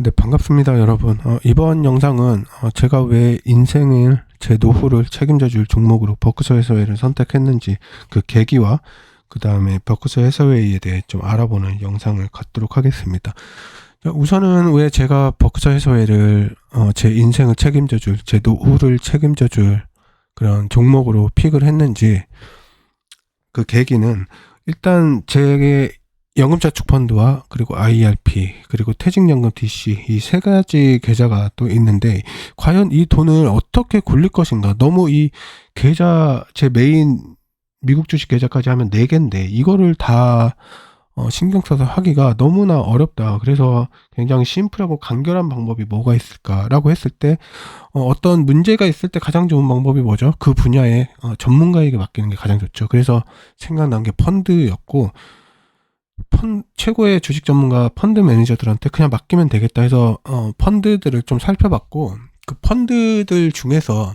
네, 반갑습니다, 여러분. 이번 영상은 제가 왜 인생을 제 노후를 책임져 줄 종목으로 버크셔 해서웨이를 선택했는지 그 계기와 그 다음에 버크셔 해서웨이에 대해 좀 알아보는 영상을 갖도록 하겠습니다. 자, 우선은 왜 제가 버크셔 해서웨이를 제 인생을 책임져 줄, 제 노후를 책임져 줄 그런 종목으로 픽을 했는지 그 계기는 일단 제 연금저축 펀드와 그리고 IRP 그리고 퇴직연금 DC 이 세 가지 계좌가 또 있는데 과연 이 돈을 어떻게 굴릴 것인가. 너무 이 계좌 제 메인 미국 주식 계좌까지 하면 4개인데 이거를 다 신경 써서 하기가 너무나 어렵다. 그래서 굉장히 심플하고 간결한 방법이 뭐가 있을까라고 했을 때 어떤 문제가 있을 때 가장 좋은 방법이 뭐죠? 그 분야의 전문가에게 맡기는 게 가장 좋죠. 그래서 생각난 게 펀드였고 최고의 주식 전문가 펀드 매니저들한테 그냥 맡기면 되겠다 해서 펀드들을 좀 살펴봤고 그 펀드들 중에서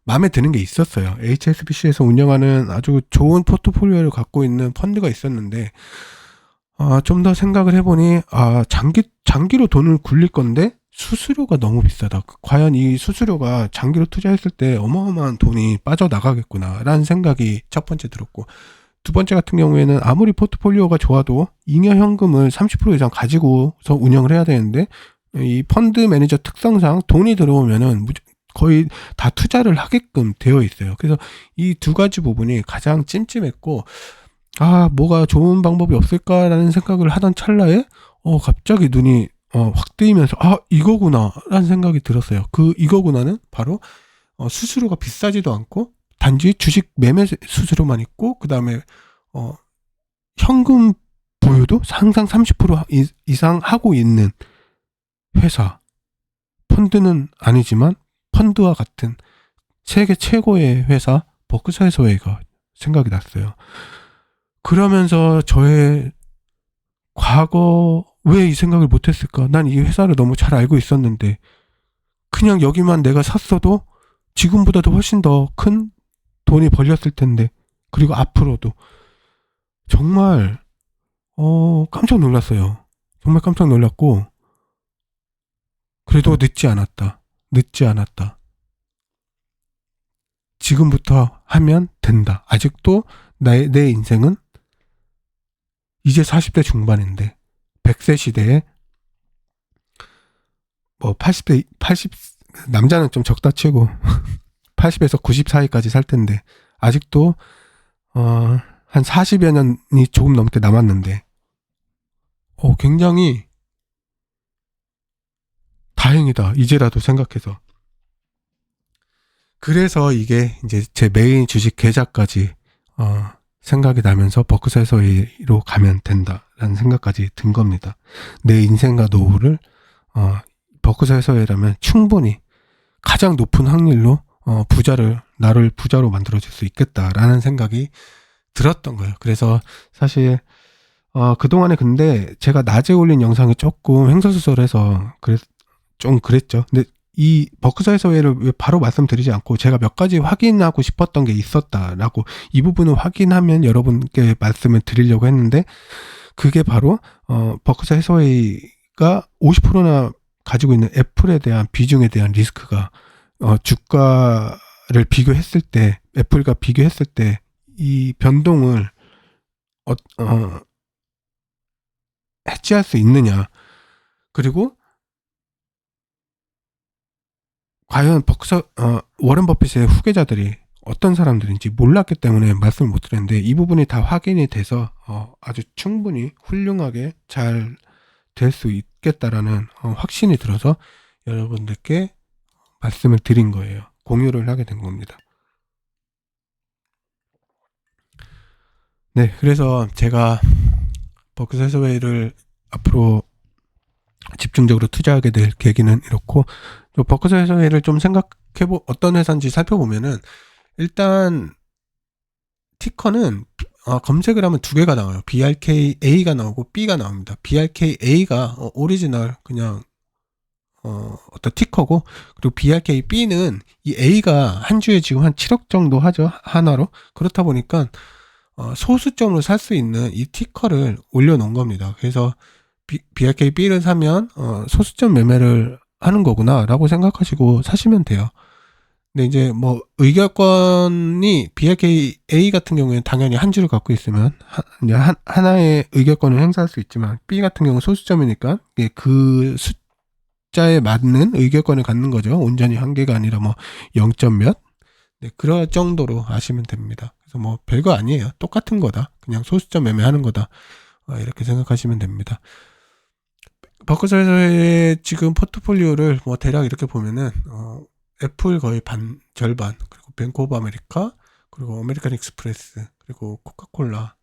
마음에 드는 게 있었어요. HSBC에서 운영하는 아주 좋은 포트폴리오를 갖고 있는 펀드가 있었는데 좀 더 생각을 해보니 장기로 돈을 굴릴 건데 수수료가 너무 비싸다. 과연 이 수수료가 장기로 투자했을 때 어마어마한 돈이 빠져나가겠구나 라는 생각이 첫 번째 들었고, 두 번째 같은 경우에는 아무리 포트폴리오가 좋아도 잉여 현금을 30% 이상 가지고서 운영을 해야 되는데 이 펀드 매니저 특성상 돈이 들어오면은 거의 다 투자를 하게끔 되어 있어요. 그래서 이 두 가지 부분이 가장 찜찜했고 뭐가 좋은 방법이 없을까라는 생각을 하던 찰나에 갑자기 눈이 확 뜨이면서 이거구나 라는 생각이 들었어요. 그 이거구나는 바로 수수료가 비싸지도 않고 단지 주식 매매 수수료만 있고 그 다음에 현금 보유도 항상 30% 이상 하고 있는 회사. 펀드는 아니지만 펀드와 같은 세계 최고의 회사 버크셔 해서웨이가 생각이 났어요. 그러면서 저의 과거 왜 이 생각을 못했을까? 난 이 회사를 너무 잘 알고 있었는데 그냥 여기만 내가 샀어도 지금보다도 훨씬 더 큰 돈이 벌렸을 텐데, 그리고 앞으로도 정말 깜짝 놀랐어요. 정말 깜짝 놀랐고, 그래도 늦지 않았다. 지금부터 하면 된다. 아직도 내 인생은 이제 40대 중반인데 100세 시대에 80 남자는 좀 적다 치고 80에서 90 사이까지 살 텐데 아직도 한 40여 년이 조금 넘게 남았는데 굉장히 다행이다 이제라도 생각해서, 그래서 이게 이제 제 메인 주식 계좌까지 생각이 나면서 버크셔 해서웨이로 가면 된다라는 생각까지 든 겁니다. 내 인생과 노후를 버크셔 해서웨이라면 충분히 가장 높은 확률로 나를 부자로 만들어줄 수 있겠다라는 생각이 들었던 거예요. 그래서 사실 그동안에 근데 제가 낮에 올린 영상이 조금 횡설수설해서 좀 그랬죠. 근데 이 버크셔 해서웨이를 왜 바로 말씀드리지 않고 제가 몇 가지 확인하고 싶었던 게 있었다라고 이 부분을 확인하면 여러분께 말씀을 드리려고 했는데, 그게 바로 버크셔 해서웨이가 50%나 가지고 있는 애플에 대한 비중에 대한 리스크가 주가를 비교했을 때, 애플과 비교했을 때 이 변동을 해지할 수 있느냐, 그리고 과연 워런 버핏의 후계자들이 어떤 사람들인지 몰랐기 때문에 말씀을 못 드렸는데, 이 부분이 다 확인이 돼서 아주 충분히 훌륭하게 잘 될 수 있겠다라는 확신이 들어서 여러분들께 말씀을 드린 거예요. 공유를 하게 된 겁니다. 네, 그래서 제가 버크셔 해서웨이를 앞으로 집중적으로 투자하게 될 계기는 이렇고, 버크셔 해서웨이를 좀 어떤 회사인지 살펴보면은 일단 티커는 검색을 하면 두 개가 나와요. BRKA가 나오고 B가 나옵니다. BRKA가 오리지널 그냥 어떤 티커고, 그리고 BRKB는 이 A가 한 주에 지금 한 7억 정도 하죠, 하나로. 그렇다 보니까 소수점으로 살 수 있는 이 티커를 올려놓은 겁니다. 그래서 BRKB를 사면 소수점 매매를 하는 거구나라고 생각하시고 사시면 돼요. 근데 이제 뭐 의결권이 BRKA 같은 경우에는 당연히 한 주를 갖고 있으면 이제 하나의 의결권을 행사할 수 있지만 B 같은 경우는 소수점이니까 그 숫자에 맞는 의결권을 갖는 거죠. 온전히 한 개가 아니라 뭐 0점 몇? 네, 그럴 정도로 아시면 됩니다. 그래서 뭐 별거 아니에요. 똑같은 거다. 그냥 소수점 매매하는 거다. 이렇게 생각하시면 됩니다. 버크셔에서의 지금 포트폴리오를 뭐 대략 이렇게 보면은 애플 거의 절반, 그리고 뱅크 오브 아메리카, 그리고 아메리칸 익스프레스, 그리고 코카콜라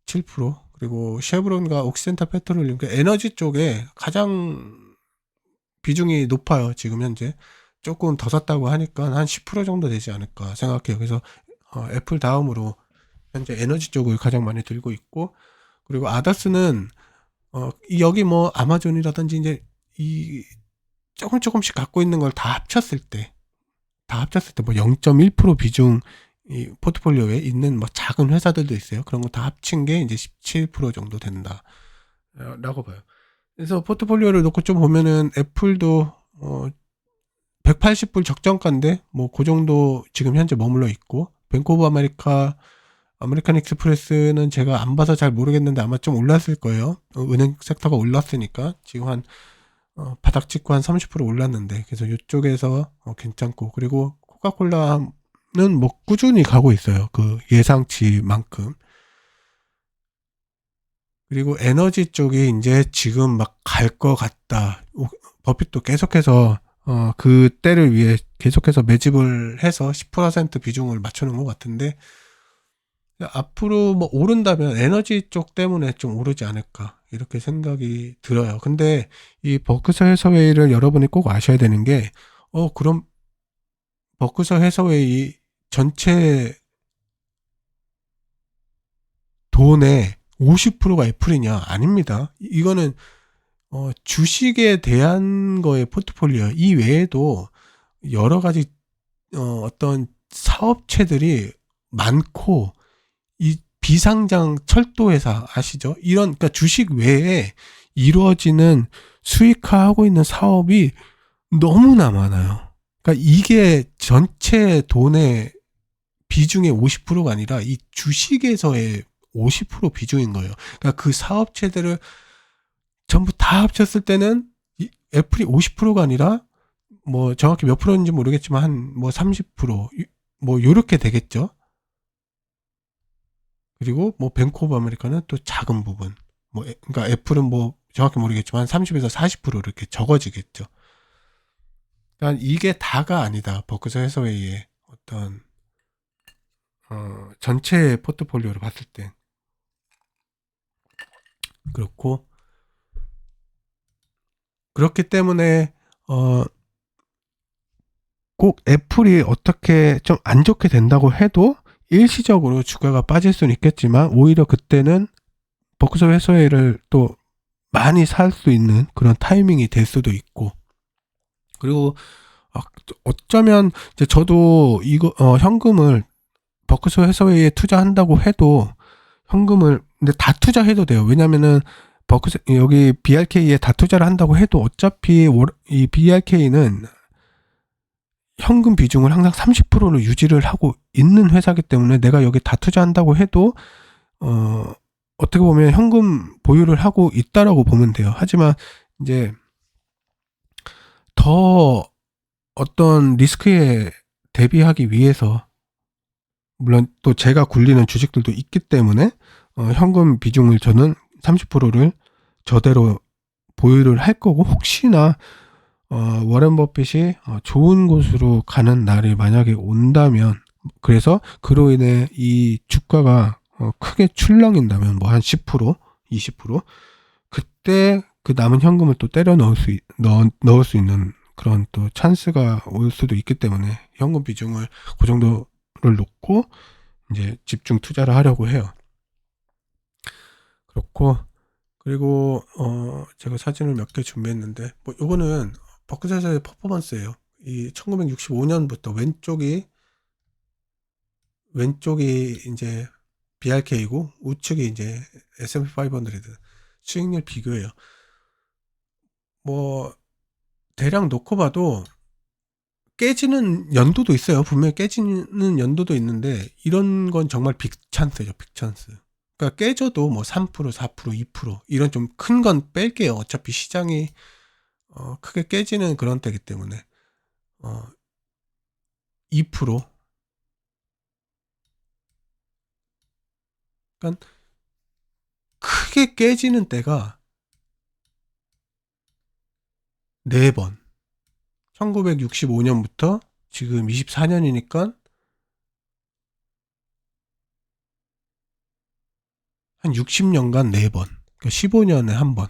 7%, 그리고 쉐브론과 옥시덴탈 페트롤리움, 그러니까 에너지 쪽에 가장 비중이 높아요. 지금 현재 조금 더 샀다고 하니까 한 10% 정도 되지 않을까 생각해요. 그래서 애플 다음으로 현재 에너지 쪽을 가장 많이 들고 있고, 그리고 아다스는 여기 뭐 아마존이라든지 이제 이 조금씩 갖고 있는 걸 다 합쳤을 때 뭐 0.1% 비중 이 포트폴리오에 있는 뭐 작은 회사들도 있어요. 그런 거 다 합친 게 이제 17% 정도 된다 라고 봐요. 그래서 포트폴리오를 놓고 좀 보면은 애플도 180불 적정가인데 뭐 그 정도 지금 현재 머물러 있고, 뱅크 오브 아메리카, 아메리칸 익스프레스는 제가 안 봐서 잘 모르겠는데 아마 좀 올랐을 거예요. 은행 섹터가 올랐으니까 지금 한 바닥 찍고 한 30% 올랐는데, 그래서 이쪽에서 괜찮고, 그리고 코카콜라는 뭐 꾸준히 가고 있어요. 그 예상치만큼. 그리고 에너지 쪽이 이제 지금 막 갈 것 같다. 버핏도 계속해서 그 때를 위해 계속해서 매집을 해서 10% 비중을 맞추는 것 같은데, 앞으로 뭐 오른다면 에너지 쪽 때문에 좀 오르지 않을까 이렇게 생각이 들어요. 근데 이 버크셔 해서웨이를 여러분이 꼭 아셔야 되는 게 그럼 버크셔 해서웨이 전체 돈의 50%가 애플이냐? 아닙니다. 이거는 주식에 대한 거의 포트폴리오 이 외에도 여러 가지 어떤 사업체들이 많고, 이 비상장 철도회사 아시죠? 이런, 그러니까 주식 외에 이루어지는 수익화하고 있는 사업이 너무나 많아요. 그러니까 이게 전체 돈의 비중의 50%가 아니라 이 주식에서의 50% 비중인 거예요. 그러니까 그 사업체들을 전부 다 합쳤을 때는 애플이 50%가 아니라 뭐 정확히 몇 프로인지 모르겠지만 한 뭐 30%뭐 요렇게 되겠죠. 그리고 뭐 뱅크 오브 아메리카는 또 작은 부분. 그러니까 애플은 뭐 정확히 모르겠지만 30에서 40% 이렇게 적어지겠죠. 그러니까 이게 다가 아니다. 버크셔 해서웨이의 어떤 전체 포트폴리오를 봤을 때 그렇고, 그렇기 때문에 꼭 애플이 어떻게 좀 안 좋게 된다고 해도 일시적으로 주가가 빠질 수는 있겠지만 오히려 그때는 버크셔 해서웨이를 또 많이 살 수 있는 그런 타이밍이 될 수도 있고, 그리고 어쩌면 이제 저도 이거 현금을 버크셔 해서웨이에 투자한다고 해도 현금을 근데 다 투자해도 돼요. 왜냐면은 버크셔 여기 BRK에 다 투자를 한다고 해도 어차피 이 BRK는 현금 비중을 항상 30%로 유지를 하고 있는 회사이기 때문에 내가 여기 다 투자한다고 해도 어떻게 보면 현금 보유를 하고 있다라고 보면 돼요. 하지만 이제 더 어떤 리스크에 대비하기 위해서, 물론 또 제가 굴리는 주식들도 있기 때문에 현금 비중을 저는 30%를 저대로 보유를 할 거고, 혹시나 워렌 버핏이 좋은 곳으로 가는 날이 만약에 온다면, 그래서 그로 인해 이 주가가 크게 출렁인다면 뭐 한 10%, 20% 그때 그 남은 현금을 또 때려 넣을 수 있는 그런 또 찬스가 올 수도 있기 때문에 현금 비중을 그 정도를 놓고 이제 집중 투자를 하려고 해요. 그렇고, 그리고 제가 사진을 몇 개 준비했는데 뭐 요거는 버크셔의 퍼포먼스예요. 이 1965년부터 왼쪽이 이제 BRK이고 우측이 이제 S&P 500. 수익률 비교예요. 뭐 대략 놓고 봐도 깨지는 연도도 있어요. 분명히 깨지는 연도도 있는데 이런 건 정말 빅찬스죠. 빅찬스. 그러니까 깨져도 뭐 3%, 4%, 2% 이런 좀 큰 건 뺄게요. 어차피 시장이 크게 깨지는 그런 때기 때문에 2% 그러니까 크게 깨지는 때가 4번. 1965년부터 지금 24년이니까 한 60년간 4번. 그러니까 15년에 한 번.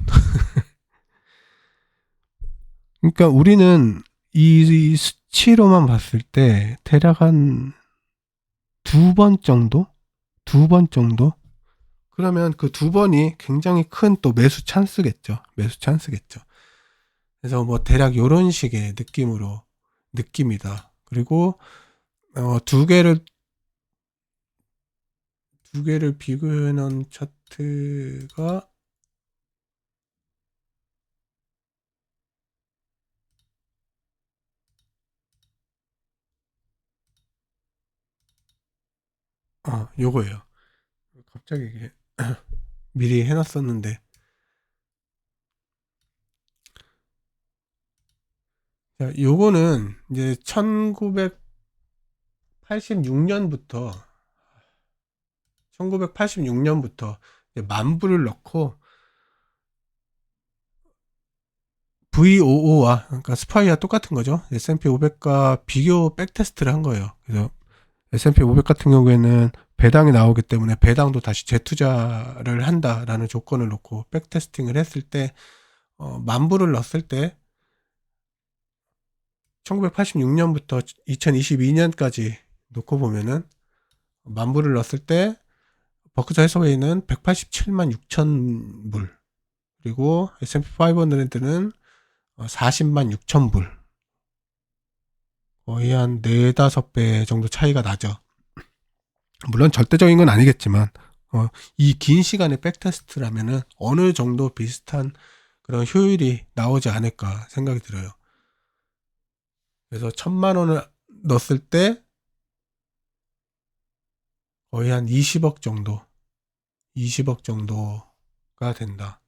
그러니까 우리는 이 수치로만 봤을 때 대략 한 2번 정도? 2번 정도? 그러면 그 2번이 굉장히 큰 또 매수 찬스겠죠. 매수 찬스겠죠. 그래서 뭐 대략 요런 식의 느낌이다. 그리고 두 개를 비교해 놓은 차트가 요거예요. 갑자기 이게 미리 해놨었는데 자, 요거는 이제 1986년부터 만불을 넣고 VOO와 그러니까 스파이와 똑같은 거죠. S&P 500과 비교 백테스트를 한 거예요. 그래서 S&P 500 같은 경우에는 배당이 나오기 때문에 배당도 다시 재투자를 한다라는 조건을 놓고 백테스팅을 했을 때 만불을 넣었을 때 1986년부터 2022년까지 놓고 보면은 만불을 넣었을 때 버크셔 해서웨이는 187만 6천 불 그리고 S&P 500는 40만 6천 불 거의 한 4, 5배 정도 차이가 나죠. 물론 절대적인 건 아니겠지만 이 긴 시간의 백테스트라면은 어느 정도 비슷한 그런 효율이 나오지 않을까 생각이 들어요. 그래서 1,000만 원을 넣었을 때 거의 한 20억 정도가 된다.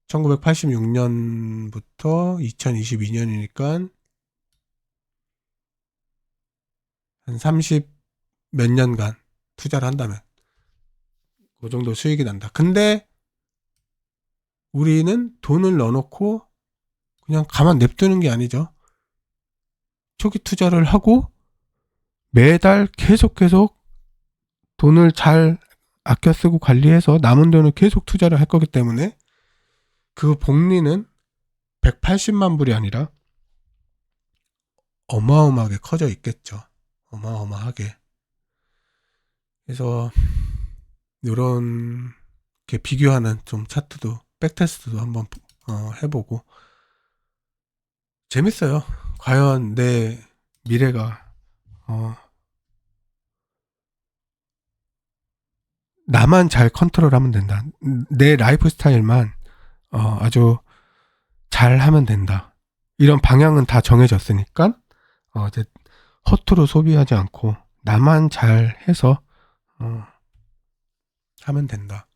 1986년부터 2022년이니까 한 30 몇 년간 투자를 한다면 그 정도 수익이 난다. 근데 우리는 돈을 넣어놓고 그냥 가만 냅두는 게 아니죠. 초기 투자를 하고 매달 계속 돈을 잘 아껴 쓰고 관리해서 남은 돈을 계속 투자를 할 거기 때문에 그 복리는 180만 불이 아니라 어마어마하게 커져 있겠죠. 어마어마하게. 그래서 이런 게 비교하는 좀 차트도 백테스트도 한번 해보고 재밌어요. 과연 내 미래가 나만 잘 컨트롤하면 된다. 내 라이프 스타일만 아주 잘 하면 된다. 이런 방향은 다 정해졌으니까 이제 허투루 소비하지 않고 나만 잘 해서 하면 된다.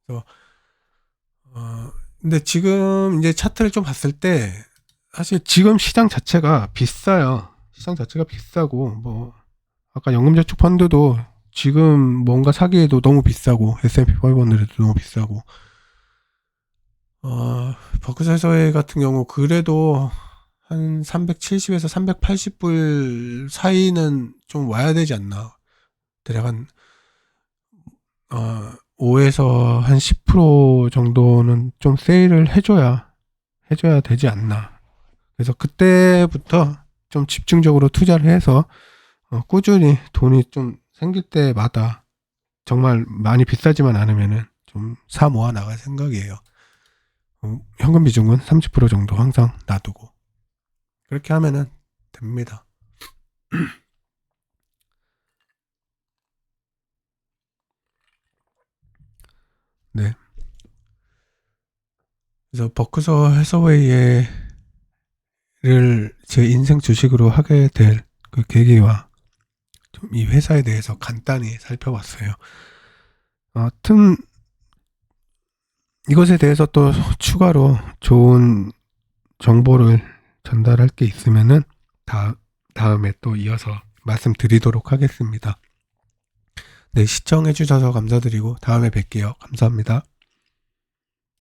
그래서 근데 지금 이제 차트를 좀 봤을 때 사실 지금 시장 자체가 비싸요. 시장 자체가 비싸고 뭐 아까 연금저축 펀드도 지금 뭔가 사기에도 너무 비싸고 S&P 500에도 너무 비싸고 버크셔 같은 경우 그래도 한 370에서 380불 사이는 좀 와야 되지 않나. 대략 한 5에서 한 10% 정도는 좀 세일을 해줘야 되지 않나. 그래서 그때부터 좀 집중적으로 투자를 해서 꾸준히 돈이 좀 생길 때마다 정말 많이 비싸지만 않으면은 좀 사 모아 나갈 생각이에요. 현금 비중은 30% 정도 항상 놔두고 그렇게 하면은 됩니다. 네. 그래서 버크셔 해서웨이를 제 인생 주식으로 하게 될 그 계기와 좀 이 회사에 대해서 간단히 살펴봤어요. 하여튼 이것에 대해서 또 추가로 좋은 정보를 전달할 게 있으면은 다음에 또 이어서 말씀드리도록 하겠습니다. 네, 시청해 주셔서 감사드리고 다음에 뵐게요. 감사합니다.